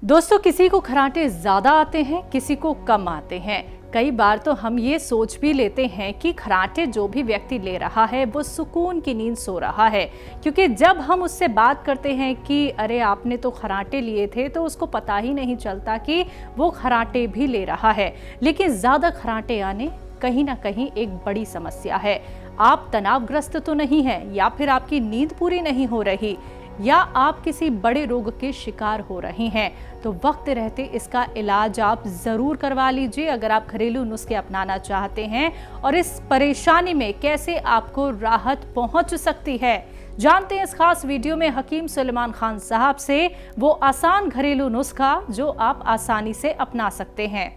दोस्तों, किसी को खर्राटे ज्यादा आते हैं, किसी को कम आते हैं। कई बार तो हम ये सोच भी लेते हैं कि खर्राटे जो भी व्यक्ति ले रहा है वो सुकून की नींद सो रहा है, क्योंकि जब हम उससे बात करते हैं कि अरे आपने तो खर्राटे लिए थे, तो उसको पता ही नहीं चलता कि वो खर्राटे भी ले रहा है। लेकिन ज्यादा खर्राटे आने कहीं ना कहीं एक बड़ी समस्या है। आप तनावग्रस्त तो नहीं हैं, या फिर आपकी नींद पूरी नहीं हो रही, या आप किसी बड़े रोग के शिकार हो रहे हैं, तो वक्त रहते इसका इलाज आप जरूर करवा लीजिए। अगर आप घरेलू नुस्खे अपनाना चाहते हैं और इस परेशानी में कैसे आपको राहत पहुंच सकती है, जानते हैं इस खास वीडियो में हकीम सुलेमान खान साहब से वो आसान घरेलू नुस्खा जो आप आसानी से अपना सकते हैं।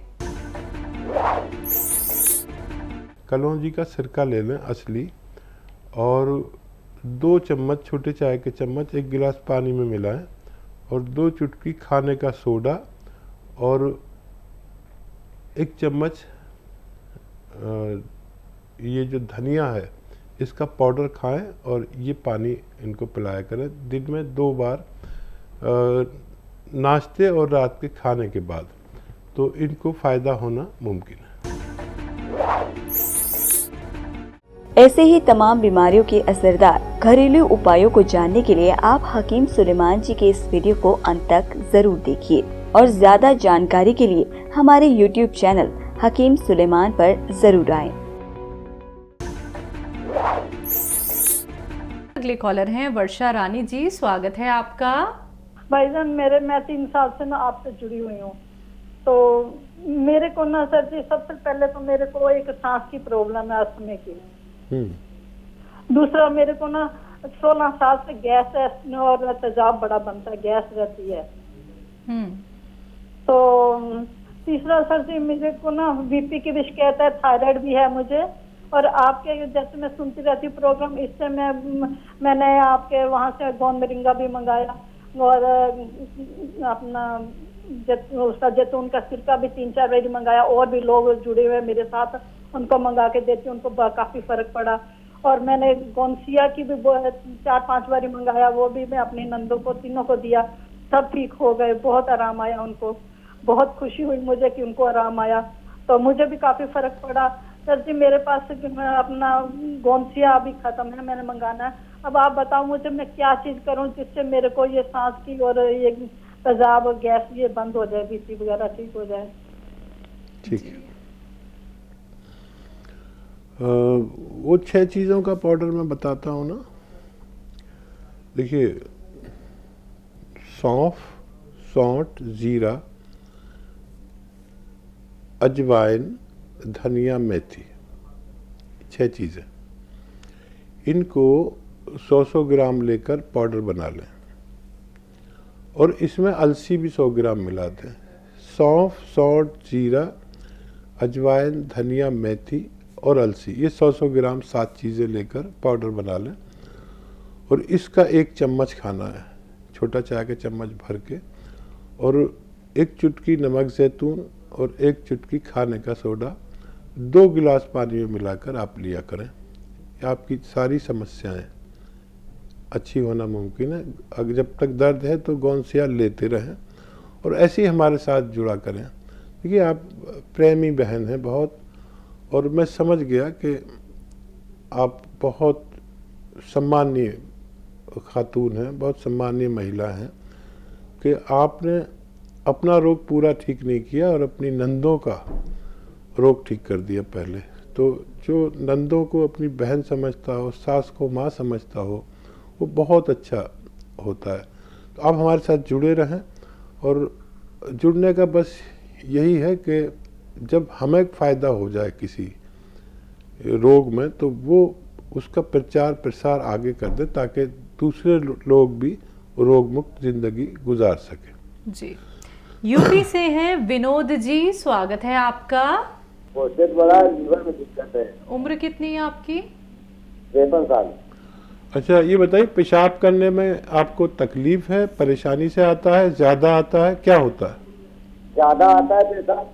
कलौंजी का सिरका ले लें असली, और 2 चम्मच छोटे चाय के चम्मच 1 गिलास पानी में मिलाएं, और 2 चुटकी खाने का सोडा और 1 चम्मच ये जो धनिया है इसका पाउडर खाएं, और ये पानी इनको पिलाया करें दिन में 2 बार, नाश्ते और रात के खाने के बाद, तो इनको फ़ायदा होना मुमकिन है। ऐसे ही तमाम बीमारियों के असरदार घरेलू उपायों को जानने के लिए आप हकीम सुलेमान जी के इस वीडियो को अंत तक जरूर देखिए, और ज्यादा जानकारी के लिए हमारे YouTube चैनल हकीम सुलेमान पर जरूर आएं। अगले कॉलर हैं वर्षा रानी जी, स्वागत है आपका। भाईजान मैं 3 साल से ना आपसे जुड़ी हुई हूँ। तो मेरे को ना सर जी, सबसे पहले तो मेरे को एक सांस की प्रॉब्लम है, अस्थमा की। दूसरा, मेरे को ना 16 साल से गैस है और तेजाब बड़ा बनता है, गैस रहती है। तो तीसरा सर जी, मेरे को ना बीपी की भी शिकायत है, थायराइड भी है मुझे। और आपके जैसे मैं सुनती रहती हूँ प्रोग्राम, इससे मैंने आपके वहाँ से गोंद मोरिंगा भी मंगाया, और अपना उसका जैतून का सिरका भी 3-4 बार मंगाया। और भी लोग जुड़े हुए मेरे साथ, उनको मंगा के देती हूँ, उनको काफी फर्क पड़ा। और मैंने गोंसिया की भी 4-5 बार मंगाया, वो भी मैं अपनी नंदों को तीनों को दिया, सब ठीक हो गए, बहुत आराम आया उनको। बहुत खुशी हुई मुझे कि उनको आराम आया, तो मुझे भी काफी फर्क पड़ा। सर जी, मेरे पास अपना गोंसिया अभी खत्म है, मैंने मंगाना है। अब आप बताओ मुझे मैं क्या चीज करूं जिससे मेरे को ये सांस की और ये तेजाब और गैस ये बंद हो जाए, बीपी वगैरह ठीक हो जाए। ठीक है। वो 6 चीज़ों का पाउडर मैं बताता हूँ ना। देखिए, सौंफ, सौंठ, जीरा, अजवाइन, धनिया, मेथी, 6 चीज़ें। इनको 100-100 ग्राम लेकर पाउडर बना लें, और इसमें अलसी भी 100 ग्राम मिला दें। सौंफ, सौंठ, जीरा, अजवाइन, धनिया, मेथी और अलसी, ये 100-100 ग्राम 7 चीज़ें लेकर पाउडर बना लें, और इसका 1 चम्मच खाना है, छोटा चाय के चम्मच भर के, और 1 चुटकी नमक ज़ैतून और 1 चुटकी खाने का सोडा 2 गिलास पानी में मिलाकर आप लिया करें। आपकी सारी समस्याएं अच्छी होना मुमकिन है। अगर जब तक दर्द है तो गोंसिया लेते रहें, और ऐसे ही हमारे साथ जुड़ा करें। देखिए, आप प्रेमी बहन हैं बहुत, और मैं समझ गया कि आप बहुत सम्मानीय खातून हैं, बहुत सम्मानीय महिला हैं, कि आपने अपना रोग पूरा ठीक नहीं किया और अपनी नंदों का रोग ठीक कर दिया पहले। तो जो नंदों को अपनी बहन समझता हो, सास को माँ समझता हो, वो बहुत अच्छा होता है। तो आप हमारे साथ जुड़े रहें, और जुड़ने का बस यही है कि जब हमें फ़ायदा हो जाए किसी रोग में, तो वो उसका प्रचार प्रसार आगे कर दे, ताकि दूसरे लोग भी रोग मुक्त जिंदगी गुजार सके। जी, यूपी से हैं विनोद जी, स्वागत है आपका। बहुत बड़ा लीवर में दिक्कत है। उम्र कितनी है आपकी? 53 साल। अच्छा, ये बताइए, पेशाब करने में आपको तकलीफ है, परेशानी से आता है, ज़्यादा आता है, क्या होता है? ज्यादा आता है पेशाब,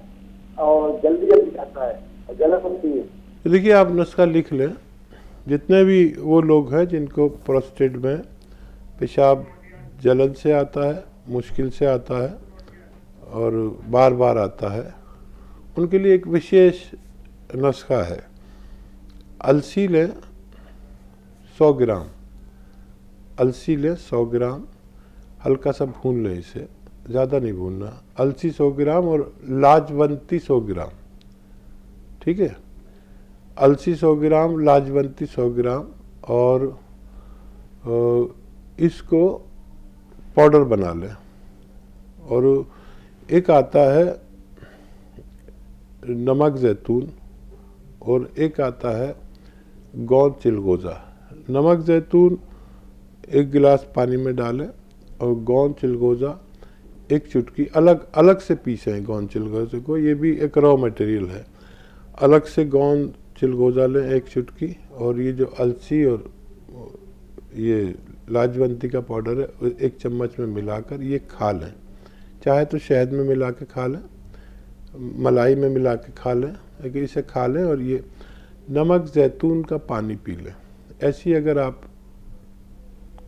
और जल्दी जल्दी आता है, और जलन होती है। देखिए, आप नुस्खा लिख लें। जितने भी वो लोग हैं जिनको प्रोस्टेट में पेशाब जलन से आता है, मुश्किल से आता है, और बार बार आता है, उनके लिए एक विशेष नुस्खा है। अलसी लें 100 ग्राम, अलसी लें 100 ग्राम, हल्का सा भून लें इसे, ज़्यादा नहीं भूनना। अलसी 100 ग्राम और लाजवंती 100 ग्राम, ठीक है। अलसी 100 ग्राम, लाजवंती 100 ग्राम, और इसको पाउडर बना लें। और एक आता है नमक जैतून और एक आता है गोंद चिलगोज़ा। नमक जैतून 1 गिलास पानी में डालें और गोंद चिलगोज़ा 1 चुटकी, अलग अलग से पीसें गोंद चिलगोज़े को, ये भी एक रॉ मटेरियल है। अलग से गोंद चिलगोज़ा लें 1 चुटकी, और ये जो अलसी और ये लाजवंती का पाउडर है 1 चम्मच में मिलाकर ये खा लें। चाहे तो शहद में मिला के खा लें, मलाई में मिला के खा लें, लेकिन इसे खा लें और ये नमक जैतून का पानी पी लें। ऐसी अगर आप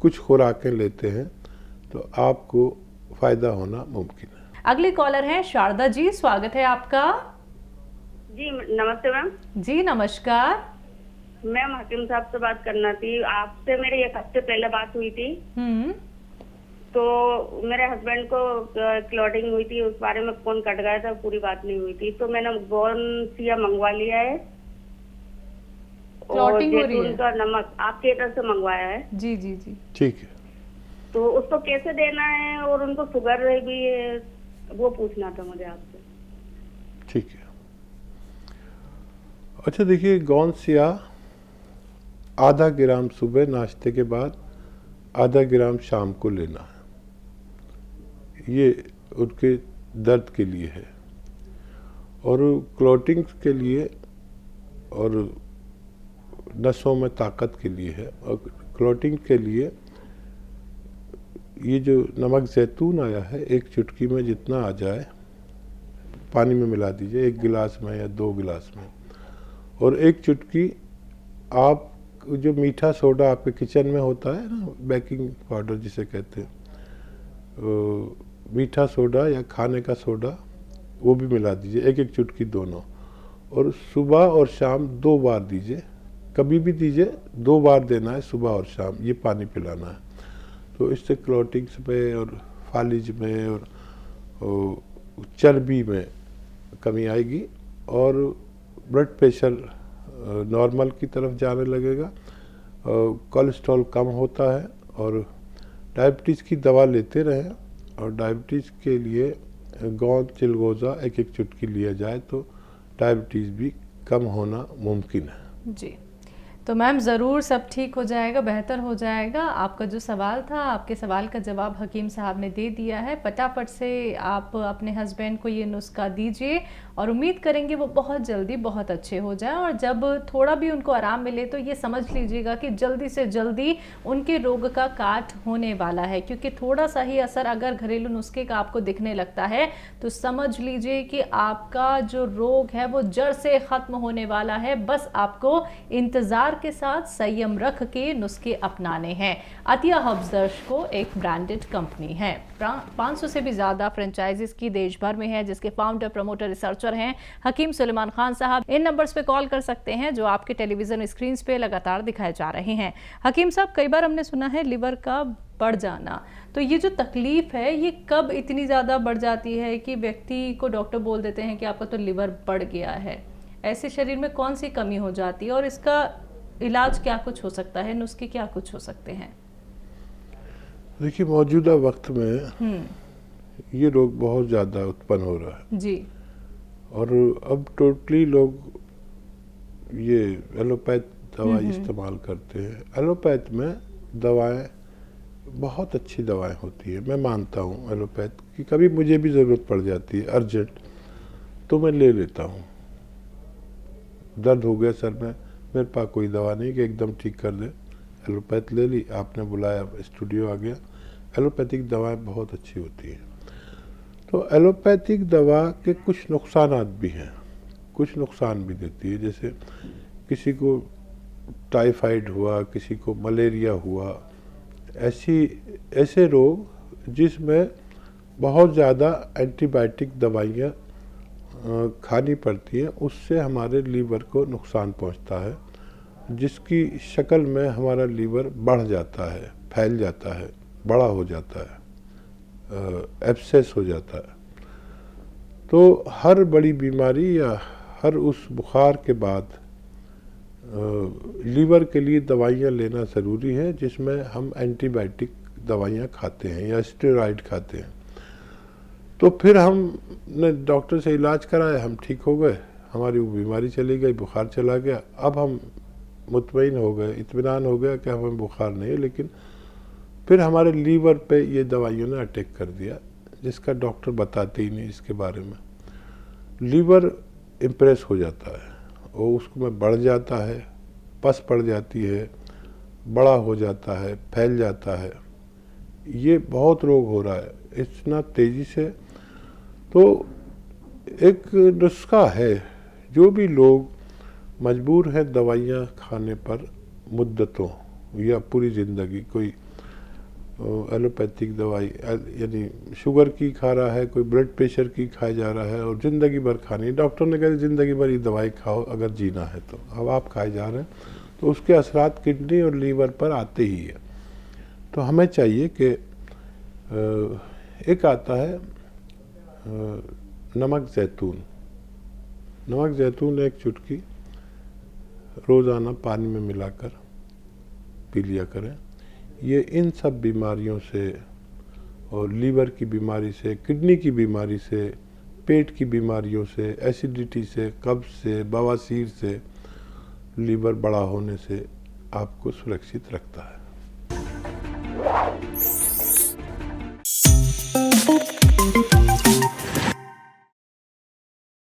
कुछ खुराकें लेते हैं तो आपको फ़ायदा होना मुमकिन है। अगली कॉलर है शारदा जी, स्वागत है आपका। जी नमस्ते मैम। जी नमस्कार। मैम हकीम साहब से बात करना थी। आपसे मेरी 1 हफ्ते पहले बात हुई थी। तो मेरे हस्बैंड को क्लॉटिंग हुई थी, उस बारे में फोन कट गया था, पूरी बात नहीं हुई थी। तो मैंने गोनसिया मंगवा लिया है और जैतून का नमक आपके तरफ से मंगवाया है। जी जी जी, ठीक है। तो उसको कैसे देना है, और उनको शुगर भी है, वो पूछना था मुझे आपसे। ठीक है। अच्छा देखिए, गोनसिया आधा ग्राम सुबह नाश्ते के बाद, आधा ग्राम शाम को लेना है। ये उनके दर्द के लिए है और क्लॉटिंग के लिए और नसों में ताकत के लिए है। और क्लॉटिंग के लिए ये जो नमक जैतून आया है 1 चुटकी में जितना आ जाए पानी में मिला दीजिए, 1 गिलास में या 2 गिलास में। और 1 चुटकी आप जो मीठा सोडा आपके किचन में होता है ना, बेकिंग पाउडर जिसे कहते हैं, मीठा सोडा या खाने का सोडा, वो भी मिला दीजिए, 1-1 चुटकी दोनों। और सुबह और शाम 2 बार दीजिए, कभी भी दीजिए, 2 बार देना है, सुबह और शाम, ये पानी पिलाना है। तो इससे क्लॉटिंग्स में और फालिज में और चर्बी में कमी आएगी और ब्लड प्रेशर नॉर्मल की तरफ जाने लगेगा, कोलेस्ट्रॉल कम होता है। और डायबिटीज़ की दवा लेते रहें, और डायबिटीज़ के लिए गोंद चिलगोज़ा 1-1 चुटकी लिया जाए तो डायबिटीज़ भी कम होना मुमकिन है। जी, तो मैम ज़रूर सब ठीक हो जाएगा, बेहतर हो जाएगा। आपका जो सवाल था, आपके सवाल का जवाब हकीम साहब ने दे दिया है। फटाफट से आप अपने हस्बैंड को ये नुस्खा दीजिए और उम्मीद करेंगे वो बहुत जल्दी बहुत अच्छे हो जाएं। और जब थोड़ा भी उनको आराम मिले तो ये समझ लीजिएगा कि जल्दी से जल्दी उनके रोग का काट होने वाला है, क्योंकि थोड़ा सा ही असर अगर घरेलू नुस्खे का आपको दिखने लगता है तो समझ लीजिए कि आपका जो रोग है वो जड़ से ख़त्म होने वाला है। बस आपको इंतज़ार के साथ संयम रख के नुस्खे अपनाने हैं। अतिया हर्ब्स को एक ब्रांडेड कंपनी है, 500 से भी ज़्यादा फ्रेंचाइजीज की देश भर में है, जिसके फाउंडर, प्रमोटर, रिसर्चर हैं हकीम सुलेमान खान साहब। इन नंबर्स पे कॉल कर सकते हैं जो आपके टेलीविजन स्क्रीन पे लगातार दिखाए जा रहे हैं। हकीम साहब, कई बार हमने सुना है लिवर का बढ़ जाना, तो ये जो तकलीफ है ये कब इतनी ज़्यादा बढ़ जाती है कि व्यक्ति को डॉक्टर बोल देते हैं कि आपका तो लिवर बढ़ गया है? ऐसे शरीर में कौन सी कमी हो जाती है और इसका इलाज क्या कुछ हो सकता है, नुस्खे क्या कुछ हो सकते हैं? देखिए, मौजूदा वक्त में ये रोग बहुत ज़्यादा उत्पन्न हो रहा है जी। और अब टोटली लोग ये एलोपैथ दवाई इस्तेमाल करते हैं। एलोपैथ में दवाएं बहुत अच्छी दवाएं होती है, मैं मानता हूँ एलोपैथ की। कभी मुझे भी ज़रूरत पड़ जाती है अर्जेंट, तो मैं ले लेता हूँ। दर्द हो गया सर में, मेरे पास कोई दवा नहीं कि एकदम ठीक कर दे, एलोपैथ ले ली, आपने बुलाया, स्टूडियो आ गया। एलोपैथिक दवाएं बहुत अच्छी होती हैं। तो एलोपैथिक दवा के कुछ नुकसानात भी हैं, कुछ नुकसान भी देती है। जैसे किसी को टाइफाइड हुआ, किसी को मलेरिया हुआ, ऐसे रोग जिसमें बहुत ज़्यादा एंटीबायोटिक दवाइयाँ खानी पड़ती हैं, उससे हमारे लीवर को नुकसान पहुंचता है, जिसकी शक्ल में हमारा लीवर बढ़ जाता है, फैल जाता है, बड़ा हो जाता है, एब्सेस हो जाता है। तो हर बड़ी बीमारी या हर उस बुखार के बाद लीवर के लिए दवाइयाँ लेना ज़रूरी है, जिसमें हम एंटीबायोटिक दवाइयाँ खाते हैं या स्टेरॉइड खाते हैं। तो फिर हमने डॉक्टर से इलाज कराया, हम ठीक हो गए, हमारी वो बीमारी चली गई, बुखार चला गया। अब हम मुतमईन हो गए, इत्मीनान हो गया कि हमें बुखार नहीं है, लेकिन फिर हमारे लीवर पे ये दवाइयों ने अटैक कर दिया, जिसका डॉक्टर बताते ही नहीं इसके बारे में। लीवर इम्प्रेस हो जाता है, वो उसको में बढ़ जाता है, पस पड़ जाती है, बड़ा हो जाता है, फैल जाता है। ये बहुत रोग हो रहा है इतना तेज़ी से। तो एक नुस्खा है, जो भी लोग मजबूर हैं दवाइयाँ खाने पर मुद्दतों या पूरी ज़िंदगी, कोई एलोपैथिक दवाई यानी शुगर की खा रहा है, कोई ब्लड प्रेशर की खाया जा रहा है और ज़िंदगी भर खानी, डॉक्टर ने कहा ज़िंदगी भर ये दवाई खाओ अगर जीना है तो, अब आप खाए जा रहे हैं, तो उसके असरात किडनी और लीवर पर आते ही है। तो हमें चाहिए कि एक आता है नमक ज़ैतून। नमक ज़ैतून एक चुटकी रोज़ाना पानी में मिलाकर पी लिया करें। ये इन सब बीमारियों से, और लीवर की बीमारी से, किडनी की बीमारी से, पेट की बीमारियों से, एसिडिटी से, कब्ज़ से, बवासीर से, लीवर बड़ा होने से आपको सुरक्षित रखता है।